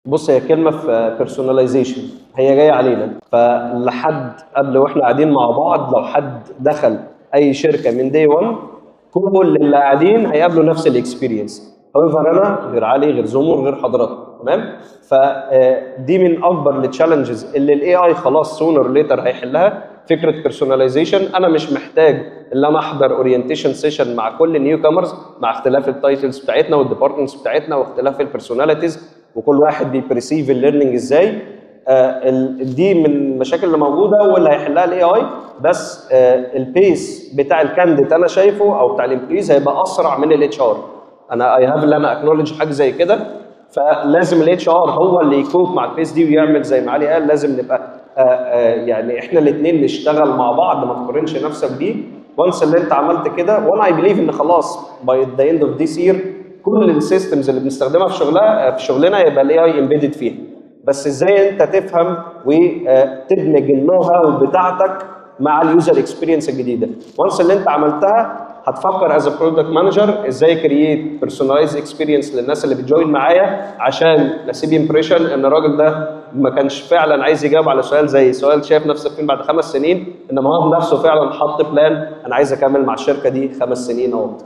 بص، هي كلمه في بيرسوناليزيشن هي جايه علينا، فلحد قبل واحنا قاعدين مع بعض لو حد دخل اي شركه من دي 1 كل اللي قاعدين هيقابلوا نفس الاكسبيرينس. هاويفر انا غير علي غير زمر غير حضرتك، تمام؟ فدي من اكبر التشالنجز اللي الاي اي خلاص سونر ليتر هيحلها. فكره بيرسوناليزيشن، انا مش محتاج ان انا احضر اورينتيشن سيشن مع كل النيو كامرز مع اختلاف التايتلز بتاعتنا والديبارتمنتس بتاعتنا واختلاف البيرسوناليتيز وكل واحد بيبريسيف الليرنينج ازاي. دي من المشاكل اللي موجوده واللي هيحلها الاي اي. بس البيس بتاع الكانديت انا شايفه او بتاع الامبلويز هيبقى اسرع من الاتش ار. انا اي هاف اللي انا اكنولج حاجه زي كده، فلازم الاتش ار هو اللي يكوب مع البيس دي ويعمل زي ما علي قال. لازم نبقى يعني احنا الاثنين نشتغل مع بعض، ما تقارنش نفسك بيه. وانس اللي انت عملت كده، وانا اي بليف ان خلاص باي ذا اند اوف ذيس يير كل السيستمز اللي بنستخدمها في شغلنا يبقى الاي اي امبيدد فيها. بس ازاي انت تفهم وتدمج النو هاو بتاعتك مع اليوزر اكسبيرينس الجديده. وانس اللي انت عملتها هتفكر از برودكت مانجر ازاي كرييت بيرسوناليز اكسبيرينس للناس اللي بتجوين معايا، عشان اسيب امبريشن ان الراجل ده ما كانش فعلا عايز يجاوب على سؤال زي سؤال شايف نفسك فين بعد 5 سنين، انما هو نفسه فعلا حط بلان انا عايز اكمل مع الشركه دي 5 سنين او اكتر.